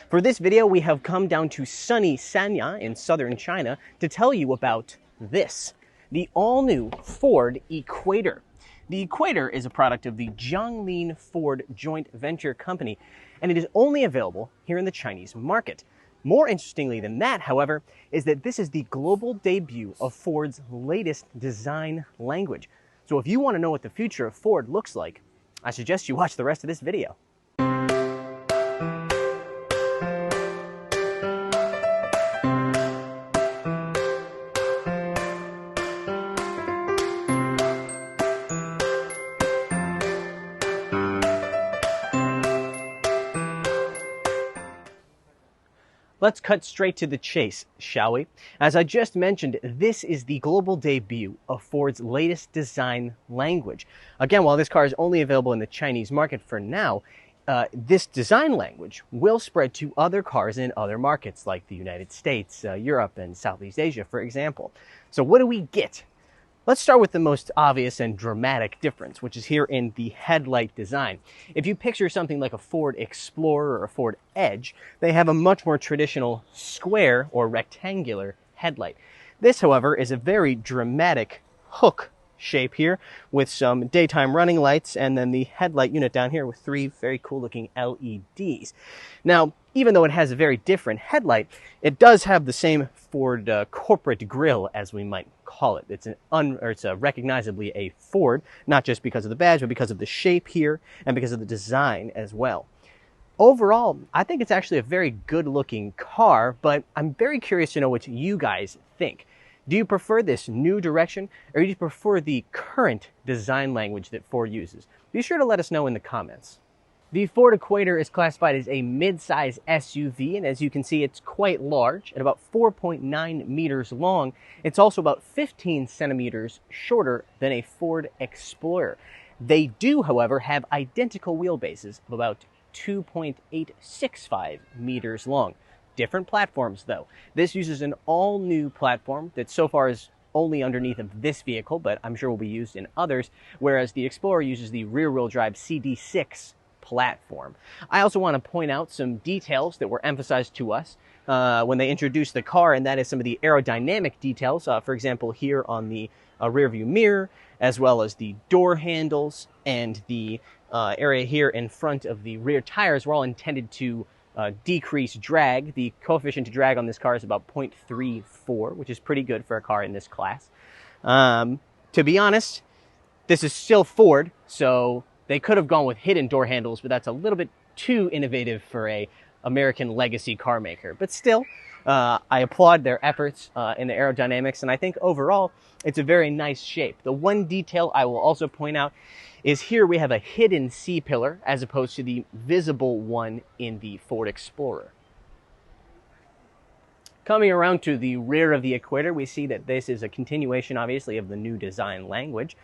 For this video, we have come down to sunny Sanya in southern China to tell you about this, the all-new Ford Equator. The Equator is a product of the Jiangling Ford joint venture company, and it is only available here in the Chinese market. More interestingly than that, however, is that this is the global debut of Ford's latest design language. So if you want to know what the future of Ford looks like, I suggest you watch the rest of this video. Let's cut straight to the chase, shall we? As I just mentioned, this is the global debut of Ford's latest design language. Again, while this car is only available in the Chinese market for now, this design language will spread to other cars in other markets like the United States, Europe, and Southeast Asia, for example. So what do we get? Let's start with the most obvious and dramatic difference, which is here in the headlight design. If you picture something like a Ford Explorer or a Ford Edge, they have a much more traditional square or rectangular headlight. This, however, is a very dramatic hook shape here with some daytime running lights and then the headlight unit down here with three very cool looking LEDs. Now, even though it has a very different headlight, it does have the same Ford corporate grille, as we might call it. It's recognizably a Ford, not just because of the badge, but because of the shape here and because of the design as well. Overall, I think it's actually a very good looking car, but I'm very curious to know what you guys think. Do you prefer this new direction, or do you prefer the current design language that Ford uses? Be sure to let us know in the comments. The Ford Equator is classified as a mid-size SUV, and as you can see, it's quite large, at about 4.9 meters long. It's also about 15 centimeters shorter than a Ford Explorer. They do, however, have identical wheelbases of about 2.865 meters long. Different platforms, though. This uses an all-new platform that so far is only underneath of this vehicle, but I'm sure will be used in others, whereas the Explorer uses the rear-wheel drive CD6 platform. I also want to point out some details that were emphasized to us when they introduced the car, and that is some of the aerodynamic details. For example, here on the rear view mirror, as well as the door handles and the area here in front of the rear tires were all intended to decrease drag. The coefficient to drag on this car is about 0.34, which is pretty good for a car in this class. To be honest, this is still Ford, so they could have gone with hidden door handles, but that's a little bit too innovative for a American legacy car maker. But still, I applaud their efforts in the aerodynamics, and I think overall it's a very nice shape. The one detail I will also point out is here we have a hidden C-pillar as opposed to the visible one in the Ford Explorer. Coming around to the rear of the Equator, we see that this is a continuation, obviously, of the new design language.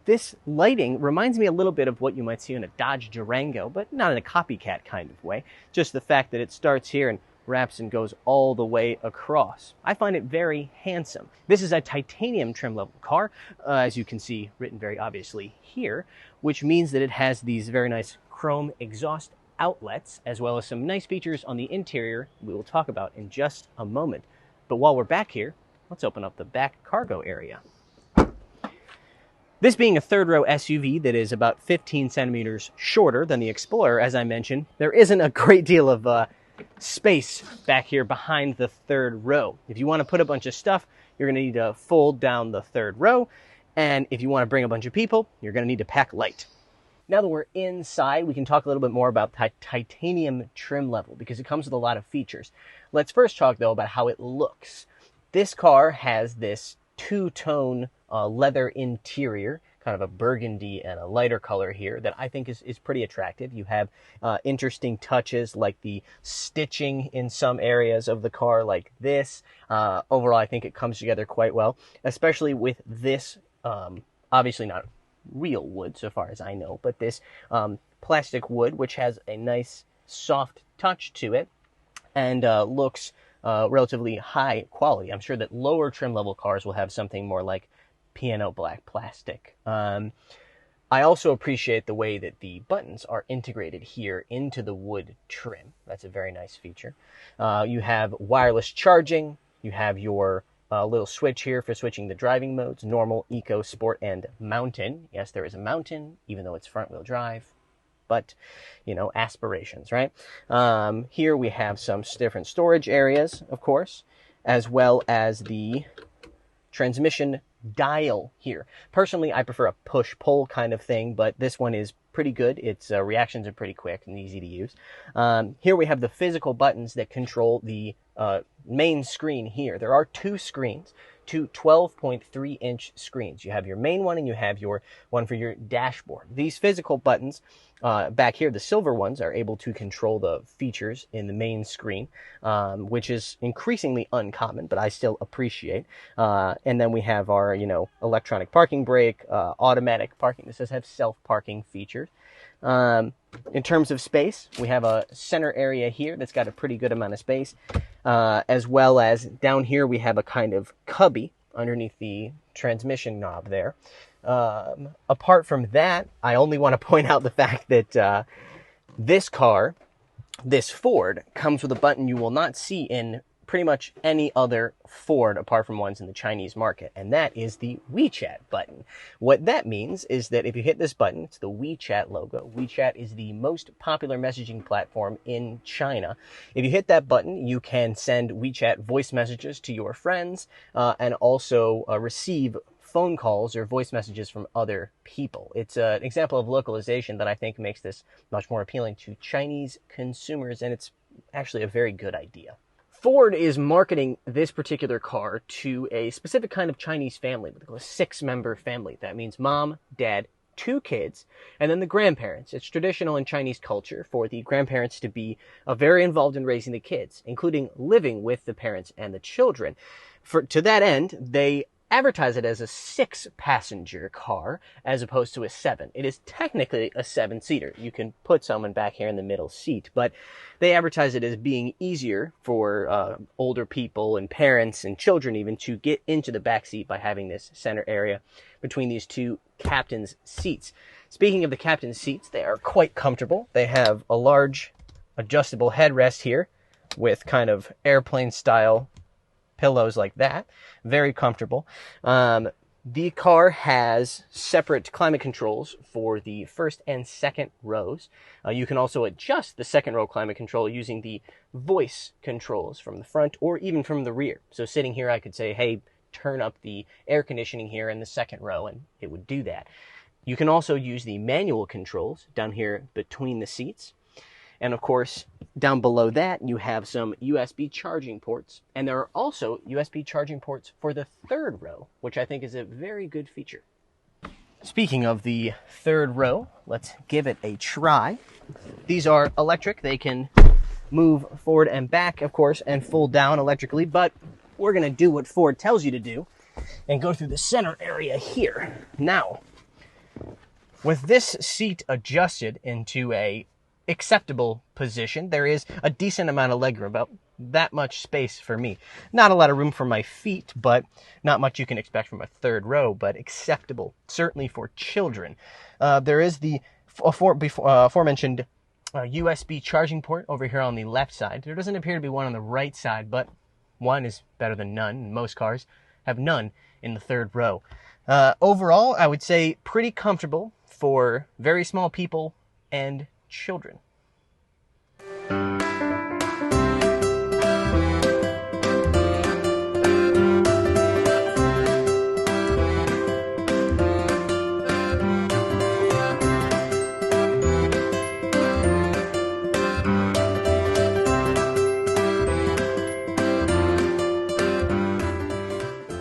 This lighting reminds me a little bit of what you might see in a Dodge Durango, but not in a copycat kind of way. Just the fact that it starts here and wraps and goes all the way across. I find it very handsome. This is a titanium trim level car, as you can see written very obviously here, which means that it has these very nice chrome exhaust outlets, as well as some nice features on the interior we will talk about in just a moment. But while we're back here, let's open up the back cargo area. This being a third-row SUV that is about 15 centimeters shorter than the Explorer, as I mentioned, there isn't a great deal of space back here behind the third row. If you want to put a bunch of stuff, you're going to need to fold down the third row, and if you want to bring a bunch of people, you're going to need to pack light. Now that we're inside, we can talk a little bit more about the titanium trim level, because it comes with a lot of features. Let's first talk, though, about how it looks. This car has this two-tone leather interior, kind of a burgundy and a lighter color here that I think is pretty attractive. You have interesting touches like the stitching in some areas of the car like this. Overall, I think it comes together quite well, especially with this, obviously not real wood so far as I know, but this plastic wood, which has a nice soft touch to it and looks relatively high quality. I'm sure that lower trim level cars will have something more like piano black plastic. I also appreciate the way that the buttons are integrated here into the wood trim. That's a very nice feature. You have wireless charging. You have your little switch here for switching the driving modes: normal, eco, sport, and mountain. Yes, there is a mountain, even though it's front-wheel drive. But, you know, aspirations, right? Here we have some different storage areas, of course, as well as the transmission dial here. Personally, I prefer a push-pull kind of thing, but this one is pretty good. Its reactions are pretty quick and easy to use. Here we have the physical buttons that control the main screen here. There are two screens, two 12.3-inch screens. You have your main one and you have your one for your dashboard. These physical buttons back here, the silver ones, are able to control the features in the main screen, which is increasingly uncommon, but I still appreciate. And then we have our, you know, electronic parking brake, automatic parking. This does have self-parking features. In terms of space, we have a center area here that's got a pretty good amount of space, as well as down here we have a kind of cubby underneath the transmission knob there. Apart from that, I only want to point out the fact that this car, this Ford, comes with a button you will not see in pretty much any other Ford apart from ones in the Chinese market, and that is the WeChat button. What that means is that if you hit this button, it's the WeChat logo. WeChat is the most popular messaging platform in China. If you hit that button, you can send WeChat voice messages to your friends and also receive phone calls or voice messages from other people. It's an example of localization that I think makes this much more appealing to Chinese consumers, and it's actually a very good idea. Ford is marketing this particular car to a specific kind of Chinese family, a 6-member family. That means mom, dad, 2 kids, and then the grandparents. It's traditional in Chinese culture for the grandparents to be very involved in raising the kids, including living with the parents and the children. To that end, they advertise it as a 6-passenger car as opposed to a 7. It is technically a 7-seater. You can put someone back here in the middle seat, but they advertise it as being easier for older people and parents and children even to get into the back seat by having this center area between these two captain's seats. Speaking of the captain's seats, they are quite comfortable. They have a large adjustable headrest here with kind of airplane style pillows like that. Very comfortable. The car has separate climate controls for the first and second rows. You can also adjust the second row climate control using the voice controls from the front or even from the rear. So sitting here, I could say, hey, turn up the air conditioning here in the second row, and it would do that. You can also use the manual controls down here between the seats. And of course, down below that, you have some USB charging ports. And there are also USB charging ports for the third row, which I think is a very good feature. Speaking of the third row, let's give it a try. These are electric. They can move forward and back, of course, and fold down electrically. But we're going to do what Ford tells you to do and go through the center area here. Now, with this seat adjusted into a acceptable position, there is a decent amount of legroom, about that much space for me. Not a lot of room for my feet, but not much you can expect from a third row, but acceptable, certainly for children. There is the aforementioned USB charging port over here on the left side. There doesn't appear to be one on the right side, but one is better than none. Most cars have none in the third row. Overall, I would say pretty comfortable for very small people and children.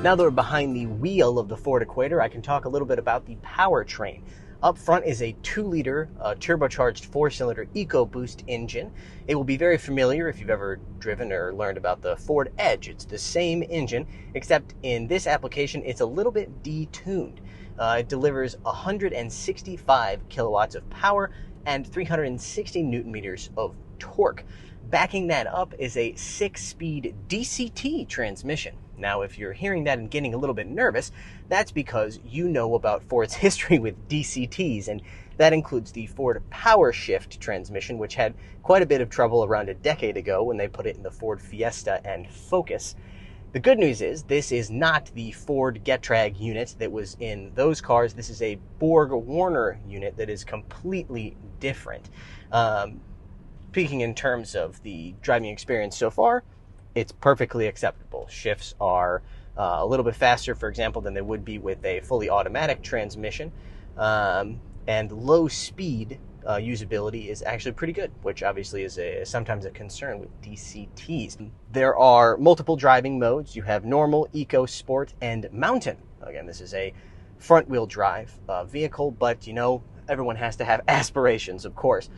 Now that we're behind the wheel of the Ford Equator, I can talk a little bit about the powertrain. Up front is a 2-liter turbocharged 4-cylinder EcoBoost engine. It will be very familiar if you've ever driven or learned about the Ford Edge. It's the same engine, except in this application, it's a little bit detuned. It delivers 165 kilowatts of power and 360 newton meters of torque. Backing that up is a 6-speed DCT transmission. Now, if you're hearing that and getting a little bit nervous, that's because you know about Ford's history with DCTs, and that includes the Ford Power Shift transmission, which had quite a bit of trouble around a decade ago when they put it in the Ford Fiesta and Focus. The good news is this is not the Ford Getrag unit that was in those cars. This is a Borg-Warner unit that is completely different. Speaking in terms of the driving experience so far, it's perfectly acceptable. Shifts are a little bit faster, for example, than they would be with a fully automatic transmission. And low speed usability is actually pretty good, which obviously is sometimes a concern with DCTs. There are multiple driving modes. You have normal, eco, sport, and mountain. Again, this is a front-wheel drive vehicle, but you know, everyone has to have aspirations, of course.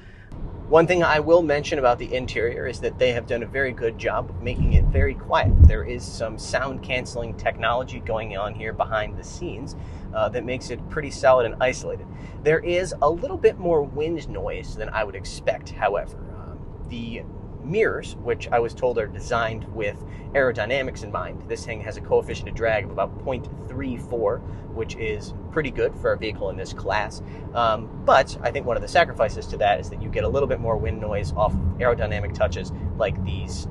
One thing I will mention about the interior is that they have done a very good job of making it very quiet. There is some sound canceling technology going on here behind the scenes that makes it pretty solid and isolated. There is a little bit more wind noise than I would expect, however. The mirrors, which I was told are designed with aerodynamics in mind, this thing has a coefficient of drag of about 0.34, which is pretty good for a vehicle in this class. But I think one of the sacrifices to that is that you get a little bit more wind noise off aerodynamic touches like these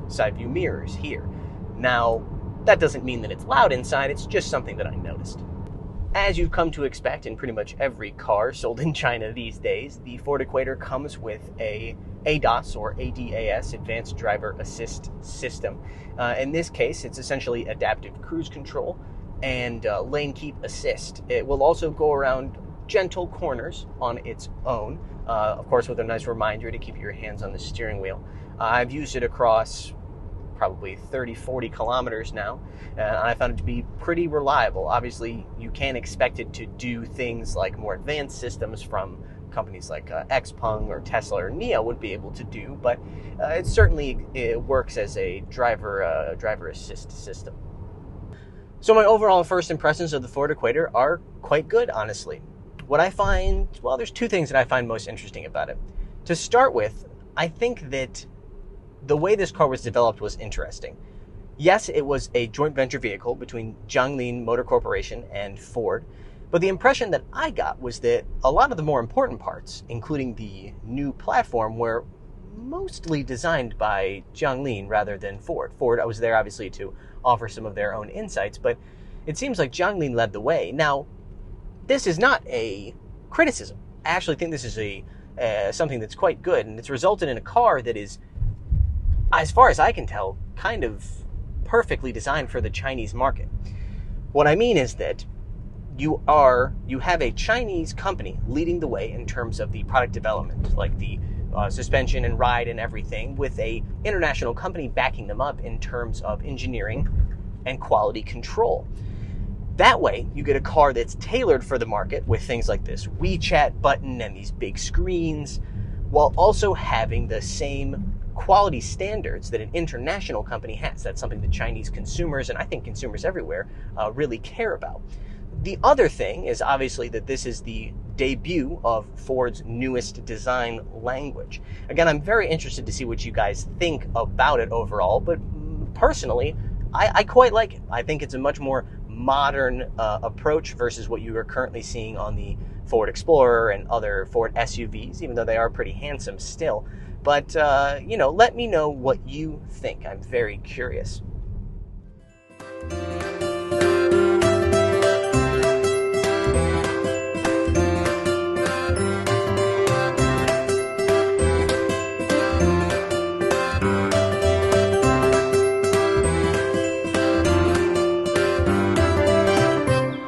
side view mirrors here. Now, that doesn't mean that it's loud inside, it's just something that I noticed. As you've come to expect in pretty much every car sold in China these days, the Ford Equator comes with a ADAS or ADAS, Advanced Driver Assist System. In this case, it's essentially adaptive cruise control and lane keep assist. It will also go around gentle corners on its own, of course with a nice reminder to keep your hands on the steering wheel. I've used it across probably 30-40 kilometers now, and I found it to be pretty reliable. Obviously, you can expect it to do things like more advanced systems from companies like Xpeng or Tesla or NIO would be able to do, but it works as a driver assist system. So my overall first impressions of the Ford Equator are quite good, honestly. What I find, well, there's two things that I find most interesting about it. To start with, I think that the way this car was developed was interesting. Yes, it was a joint venture vehicle between Jiangling Motor Corporation and Ford, but the impression that I got was that a lot of the more important parts, including the new platform, were mostly designed by Jiangling rather than Ford. Ford, I was there obviously to offer some of their own insights, but it seems like Jiangling led the way. Now, this is not a criticism. I actually think this is something that's quite good, and it's resulted in a car that is, as far as I can tell, kind of perfectly designed for the Chinese market. What I mean is that you have a Chinese company leading the way in terms of the product development, like the suspension and ride and everything, with a international company backing them up in terms of engineering and quality control. That way, you get a car that's tailored for the market with things like this WeChat button and these big screens, while also having the same quality standards that an international company has. That's something that Chinese consumers, and I think consumers everywhere, really care about. The other thing is obviously that this is the debut of Ford's newest design language. Again, I'm very interested to see what you guys think about it overall, but personally, I quite like it. I think it's a much more modern approach versus what you are currently seeing on the Ford Explorer and other Ford SUVs, even though they are pretty handsome still. But, let me know what you think. I'm very curious.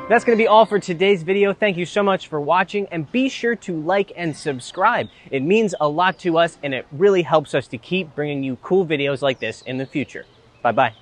That's going to be all for today's video. Thank you so much for watching, and be sure to like and subscribe. It means a lot to us, and it really helps us to keep bringing you cool videos like this in the future. Bye-bye.